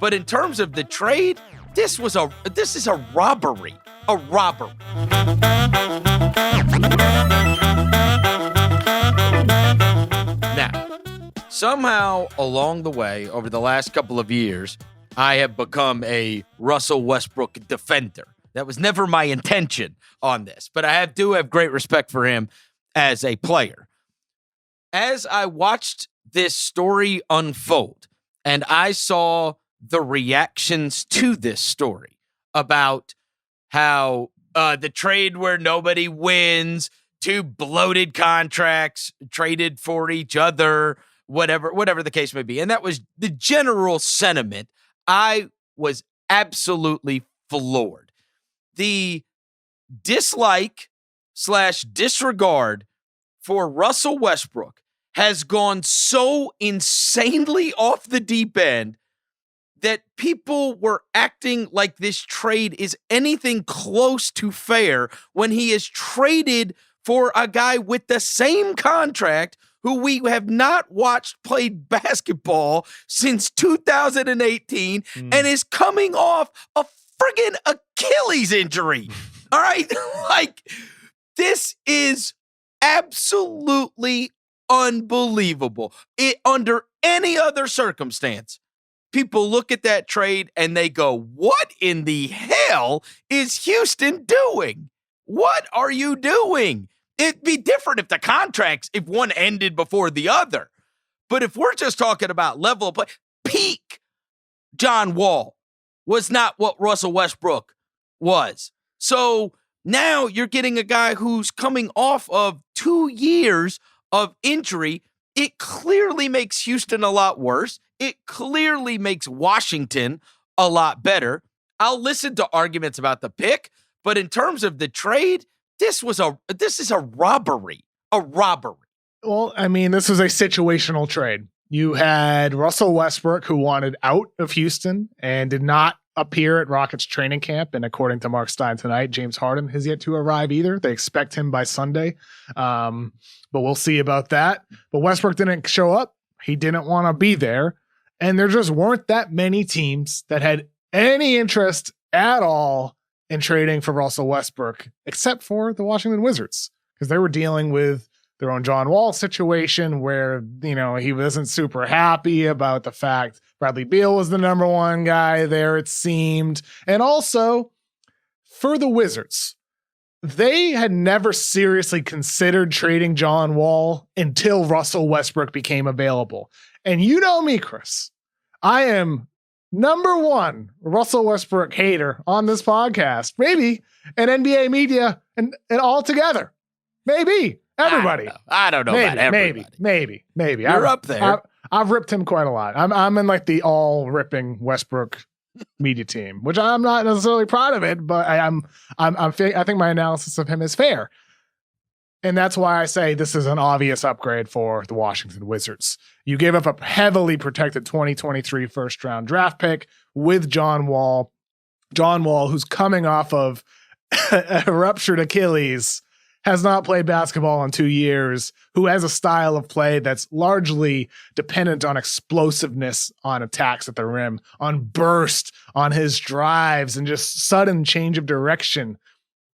But in terms of the trade, this is a robbery. A robbery. Now, somehow along the way, over the last couple of years, I have become a Russell Westbrook defender. That was never my intention on this, but I do have great respect for him as a player. As I watched this story unfold and I saw the reactions to this story about how the trade where nobody wins, two bloated contracts traded for each other, whatever the case may be. And that was the general sentiment. I was absolutely floored. The dislike / disregard for Russell Westbrook has gone so insanely off the deep end that people were acting like this trade is anything close to fair when he is traded for a guy with the same contract who we have not watched play basketball since 2018 and is coming off a friggin' Achilles injury. All right? Like, this is absolutely unbelievable. Under any other circumstance, people look at that trade and they go, what in the hell is Houston doing? What are you doing? It'd be different if the contracts, if one ended before the other. But if we're just talking about level of play, peak John Wall was not what Russell Westbrook was. So now you're getting a guy who's coming off of 2 years of injury. It clearly makes Houston a lot worse. It clearly makes Washington a lot better. I'll listen to arguments about the pick, but in terms of the trade, this is a robbery. A robbery. Well, I mean, this was a situational trade. You had Russell Westbrook, who wanted out of Houston and did not appear at Rockets training camp. And according to Mark Stein tonight, James Harden has yet to arrive either. They expect him by Sunday. But we'll see about that. But Westbrook didn't show up. He didn't want to be there. And there just weren't that many teams that had any interest at all in trading for Russell Westbrook, except for the Washington Wizards, because they were dealing with their own John Wall situation where, he wasn't super happy about the fact Bradley Beal was the number one guy there, it seemed. And also for the Wizards, they had never seriously considered trading John Wall until Russell Westbrook became available. And you know me, Chris, I am number one Russell Westbrook hater on this podcast, maybe in NBA media and all together. Maybe everybody. I don't know about everybody. Maybe. You're up there. I've ripped him quite a lot. I'm in like the all ripping Westbrook media team, which I'm not necessarily proud of it, but I think my analysis of him is fair. And that's why I say this is an obvious upgrade for the Washington Wizards. You gave up a heavily protected 2023 first round draft pick with John Wall. John Wall, who's coming off of a ruptured Achilles, has not played basketball in 2 years, who has a style of play that's largely dependent on explosiveness on attacks at the rim, on burst, on his drives, and just sudden change of direction.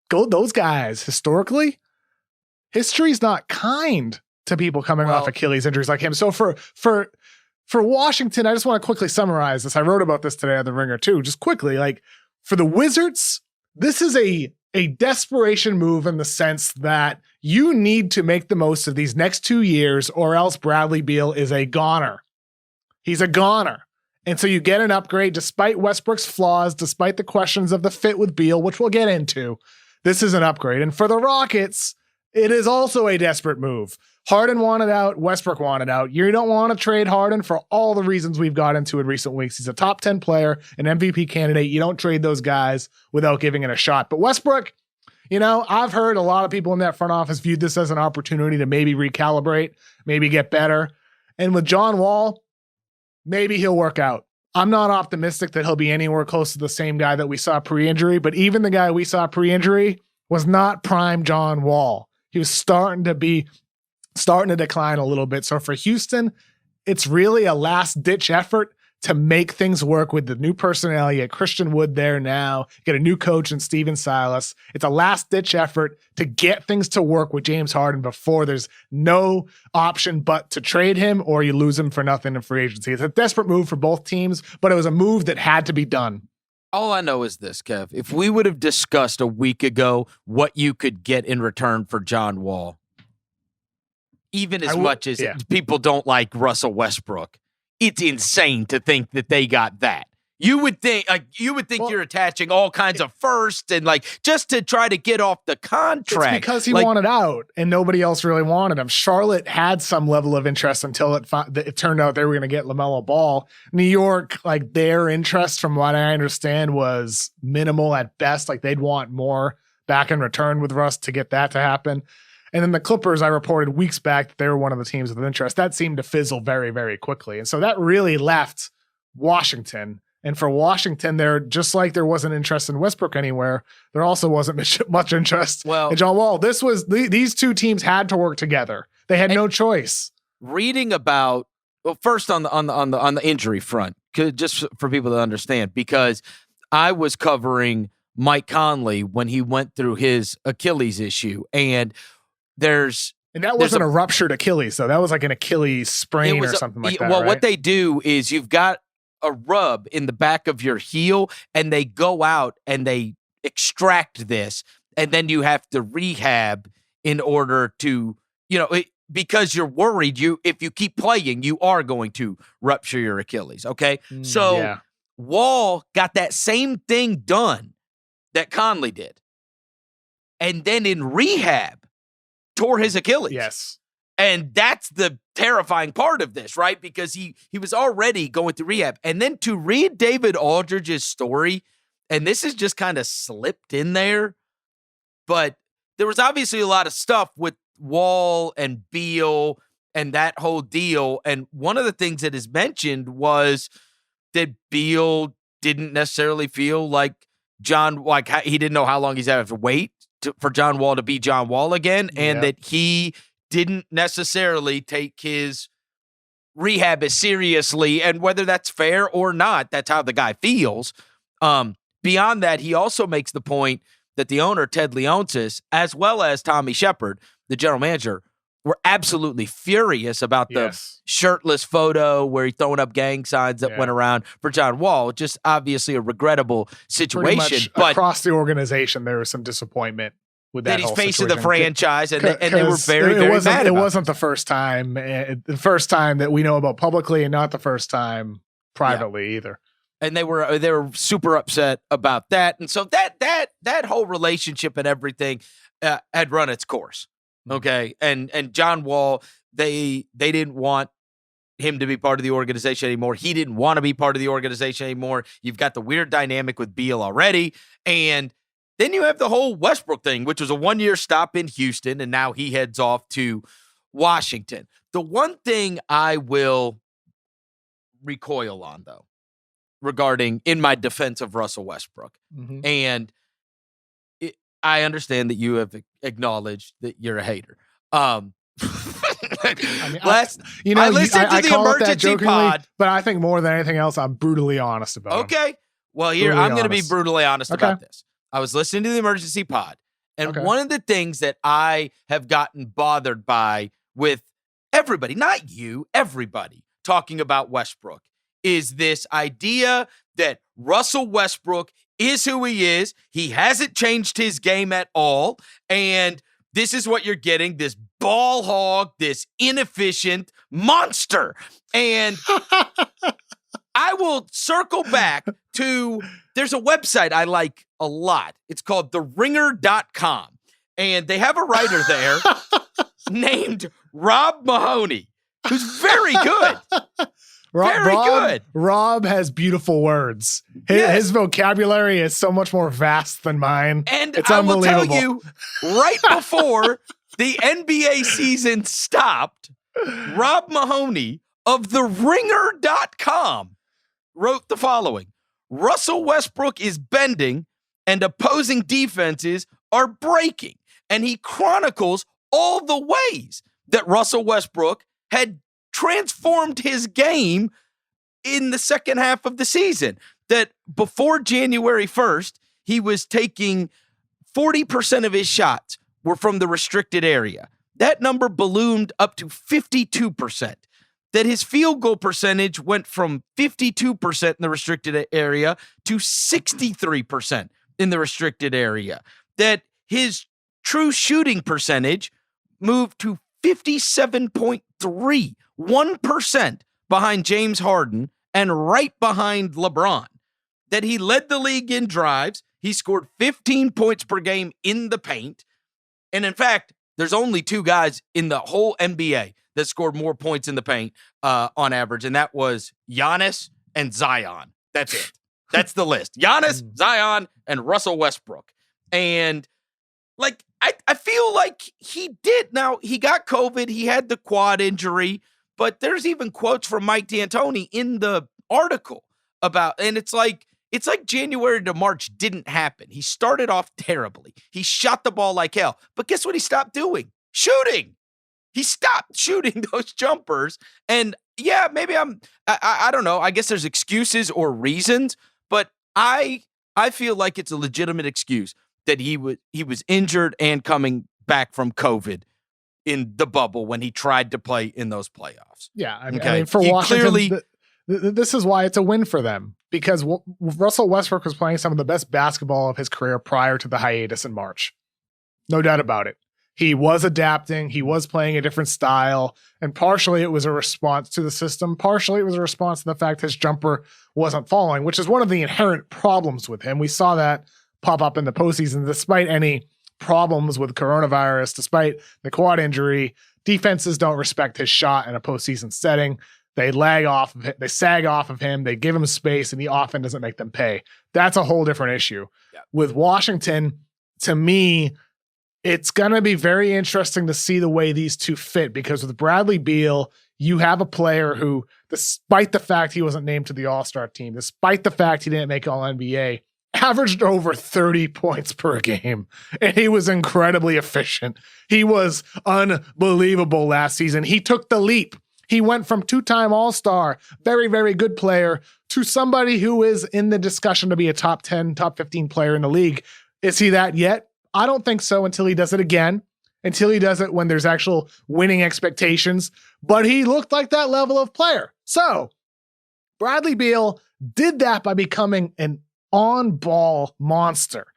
Those guys, historically, history's not kind to people coming off Achilles injuries like him. So for Washington, I just want to quickly summarize this. I wrote about this today on The Ringer too. Just quickly, like for the Wizards, this is a desperation move in the sense that you need to make the most of these next 2 years or else Bradley Beal is a goner. He's a goner. And so you get an upgrade despite Westbrook's flaws, despite the questions of the fit with Beal, which we'll get into. This is an upgrade. And for the Rockets, it is also a desperate move. Harden wanted out. Westbrook wanted out. You don't want to trade Harden for all the reasons we've got into in recent weeks. He's a top 10 player, an MVP candidate. You don't trade those guys without giving it a shot. But Westbrook, I've heard a lot of people in that front office viewed this as an opportunity to maybe recalibrate, maybe get better. And with John Wall, maybe he'll work out. I'm not optimistic that he'll be anywhere close to the same guy that we saw pre-injury, but even the guy we saw pre-injury was not prime John Wall. He was starting to decline a little bit. So for Houston, it's really a last-ditch effort to make things work with the new personnel. You get Christian Wood there now, you get a new coach in Steven Silas. It's a last-ditch effort to get things to work with James Harden before there's no option but to trade him or you lose him for nothing in free agency. It's a desperate move for both teams, but it was a move that had to be done. All I know is this, Kev. If we would have discussed a week ago what you could get in return for John Wall, even as much as people don't like Russell Westbrook, it's insane to think that they got that. You would think you're attaching all kinds of firsts and just to try to get off the contract. It's because he wanted out and nobody else really wanted him. Charlotte had some level of interest until it turned out they were going to get LaMelo Ball. New York, their interest, from what I understand, was minimal at best. They'd want more back in return with Russ to get that to happen. And then the Clippers, I reported weeks back that they were one of the teams with interest. That seemed to fizzle very, very quickly. And so that really left Washington. And for Washington, just like there wasn't interest in Westbrook anywhere, there also wasn't much interest in John Wall. These two teams had to work together. They had no choice. Reading about, first on the injury front, just for people to understand, because I was covering Mike Conley when he went through his Achilles issue, and that wasn't a ruptured Achilles, though. That was like an Achilles sprain or something like that. Well, right? What they do is you've got a rub in the back of your heel, and they go out and they extract this, and then you have to rehab in order to, because you're worried if you keep playing, you are going to rupture your Achilles. Okay. Wall got that same thing done that Conley did. And then in rehab, tore his Achilles. Yes. And that's the terrifying part of this, right? Because he was already going through rehab. And then to read David Aldridge's story, and this is just kind of slipped in there, but there was obviously a lot of stuff with Wall and Beal and that whole deal. And one of the things that is mentioned was that Beal didn't necessarily feel like he didn't know how long he's had to wait for John Wall to be John Wall again, and that he didn't necessarily take his rehab as seriously, and whether that's fair or not, that's how the guy feels. Beyond that, he also makes the point that the owner, Ted Leonsis, as well as Tommy Shepard, the general manager, were absolutely furious about the shirtless photo where he throwing up gang signs that went around for John Wall. Just obviously a regrettable situation. But across the organization, there was some disappointment with that he's whole face of situation. the franchise, and they were very, very mad about it. It wasn't the first time that we know about publicly, and not the first time privately either. And they were super upset about that. And so that whole relationship and everything had run its course. Okay. And John Wall, they didn't want him to be part of the organization anymore. He didn't want to be part of the organization anymore. You've got the weird dynamic with Beal already. And then you have the whole Westbrook thing, which was a 1-year stop in Houston, and now he heads off to Washington. The one thing I will recoil on, though, regarding in my defense of Russell Westbrook, and I understand that you have acknowledged that you're a hater. I listened to the emergency pod, but I think more than anything else, I'm brutally honest about it. Okay. Well, I'm going to be brutally honest about this. I was listening to the emergency pod, and one of the things that I have gotten bothered by with everybody, not you, everybody talking about Westbrook, is this idea that Russell Westbrook is who he is. He hasn't changed his game at all. And this is what you're getting, this ball hog, this inefficient monster. And I will circle back to, there's a website I like a lot. It's called theringer.com. And they have a writer there named Rob Mahoney, who's very good. Very good. Rob has beautiful words. His vocabulary is so much more vast than mine. And it's I will unbelievable. tell you, right before the NBA season stopped, Rob Mahoney of theringer.com wrote the following: Russell Westbrook is bending and opposing defenses are breaking. And he chronicles all the ways that Russell Westbrook had transformed his game in the second half of the season. That before January 1st, he was taking 40% of his shots were from the restricted area. That number ballooned up to 52%. That his field goal percentage went from 52% in the restricted area to 63% in the restricted area. That his true shooting percentage moved to 57.3, 1% behind James Harden and right behind LeBron. That he led the league in drives. He scored 15 points per game in the paint. And in fact, there's only two guys in the whole NBA that scored more points in the paint on average, and that was Giannis and Zion. That's it. That's the list. Giannis, Zion, and Russell Westbrook. And, like, I feel like he did. Now, he got COVID. He had the quad injury. But there's even quotes from Mike D'Antoni in the article about, and it's like January to March didn't happen. He started off terribly. He shot the ball like hell. But guess what he stopped doing? Shooting. He stopped shooting those jumpers. And yeah, maybe I don't know. I guess there's excuses or reasons, but I feel like it's a legitimate excuse that he was injured and coming back from COVID in the bubble when he tried to play in those playoffs. Yeah. I mean for Washington, this is why it's a win for them, because Russell Westbrook was playing some of the best basketball of his career prior to the hiatus in March. No doubt about it. He was adapting. He was playing a different style. And partially it was a response to the system. Partially it was a response to the fact his jumper wasn't falling, which is one of the inherent problems with him. We saw that pop up in the postseason. Despite any problems with coronavirus, despite the quad injury, defenses don't respect his shot in a postseason setting. They lag off of it. They sag off of him. They give him space, and he often doesn't make them pay. That's a whole different issue. Yeah. With Washington, to me, it's going to be very interesting to see the way these two fit, because with Bradley Beal, you have a player who, despite the fact he wasn't named to the All-Star team, despite the fact he didn't make All-NBA, averaged over 30 points per game, and he was incredibly efficient. He was unbelievable last season. He took the leap. He went from two-time All-Star, very, very good player, to somebody who is in the discussion to be a top 10, top 15 player in the league. Is he that yet? I don't think so until he does it again, until he does it when there's actual winning expectations. But he looked like that level of player. So Bradley Beal did that by becoming an on-ball monster.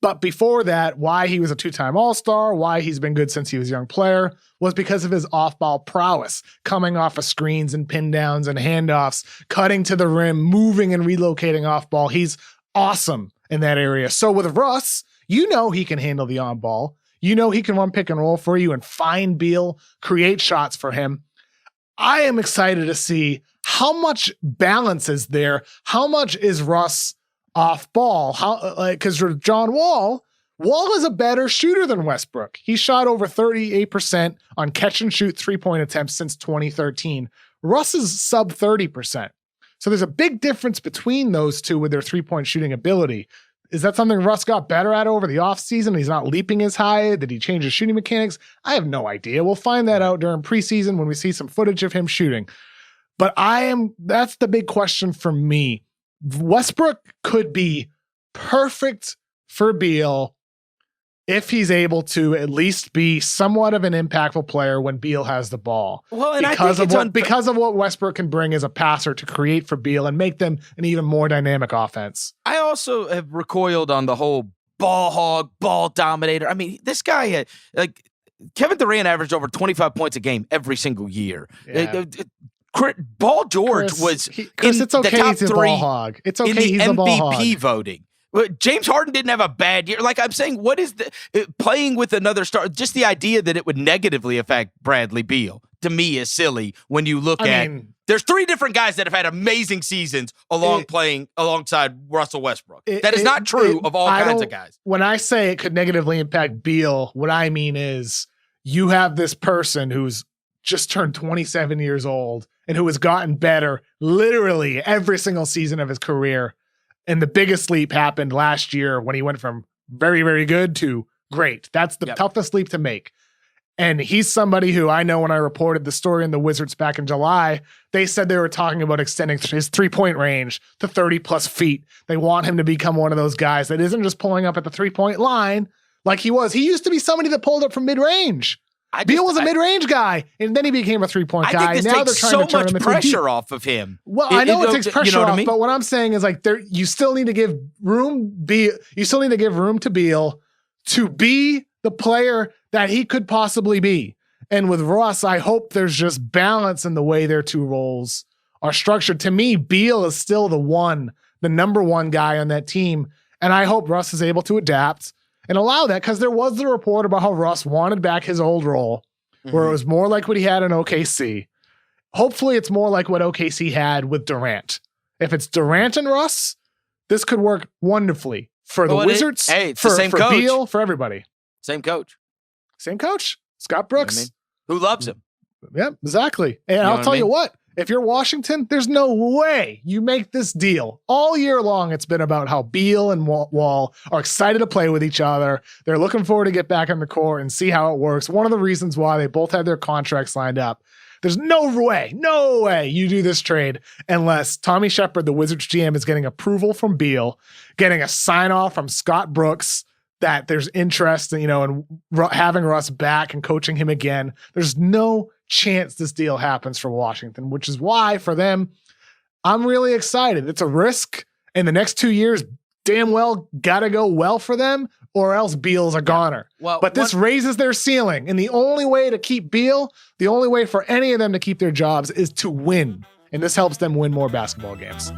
But before that, why he was a two-time All-Star, why he's been good since he was a young player, was because of his off-ball prowess, coming off of screens and pin downs and handoffs, cutting to the rim, moving and relocating off-ball. He's awesome in that area. So with Russ, you know he can handle the on-ball. You know he can run pick and roll for you and find Beal, create shots for him. I am excited to see how much balance is there. How much is Russ off ball? Because John Wall is a better shooter than Westbrook. He shot over 38% on catch and shoot 3-point attempts since 2013. Russ is sub 30%. So there's a big difference between those two with their 3-point shooting ability. Is that something Russ got better at over the offseason? He's not leaping as high. Did he change his shooting mechanics? I have no idea. We'll find that out during preseason when we see some footage of him shooting. But that's the big question for me. Westbrook could be perfect for Beal if he's able to at least be somewhat of an impactful player when Beal has the ball. Well, and because of what Westbrook can bring as a passer to create for Beal and make them an even more dynamic offense. I also have recoiled on the whole ball hog, ball dominator. I mean, this guy, Kevin Durant averaged over 25 points a game every single year. Yeah. Paul George was Chris, in it's okay the top he's a three ball hog. It's okay in the he's a ball hog. MVP voting. James Harden didn't have a bad year. Like I'm saying, what is playing with another star? Just the idea that it would negatively affect Bradley Beal to me is silly when you look there's three different guys that have had amazing seasons playing alongside Russell Westbrook. That is not true of all kinds of guys. When I say it could negatively impact Beal, what I mean is you have this person who's just turned 27 years old and who has gotten better literally every single season of his career. And the biggest leap happened last year when he went from very, very good to great. That's the toughest leap to make. And he's somebody who I know when I reported the story in the Wizards back in July, they said they were talking about extending his 3-point range to 30 plus feet. They want him to become one of those guys that isn't just pulling up at the 3-point line like he was. He used to be somebody that pulled up from mid-range. Beal was a mid-range guy, and then he became a 3-point guy. I think this now takes they're so trying to turn much him into pressure off of him. Well, I know it takes pressure off, I mean? but what I'm saying is like you still need to give room. You still need to give room to Beal to be the player that he could possibly be. And with Russ, I hope there's just balance in the way their two roles are structured. To me, Beal is still the number one guy on that team. And I hope Russ is able to adapt and allow that, because there was the report about how Russ wanted back his old role, where it was more like what he had in OKC. Hopefully it's more like what OKC had with Durant. If it's Durant and Russ, this could work wonderfully for the Wizards, for Beal, for everybody. Same coach. Scott Brooks. You know what I mean? Who loves him. Yeah, exactly. And I'll tell you what, if you're Washington, there's no way you make this deal. All year long, it's been about how Beal and Wall are excited to play with each other. They're looking forward to get back on the court and see how it works. One of the reasons why they both had their contracts lined up. There's no way you do this trade unless Tommy Shepard, the Wizards GM, is getting approval from Beal, getting a sign off from Scott Brooks that there's interest in, in having Russ back and coaching him again. There's no chance this deal happens for Washington, which is why for them, I'm really excited. It's a risk, and the next 2 years damn well got to go well for them, or else Beal's a goner. Well, but this raises their ceiling, and the only way to keep Beal, the only way for any of them to keep their jobs is to win, and this helps them win more basketball games.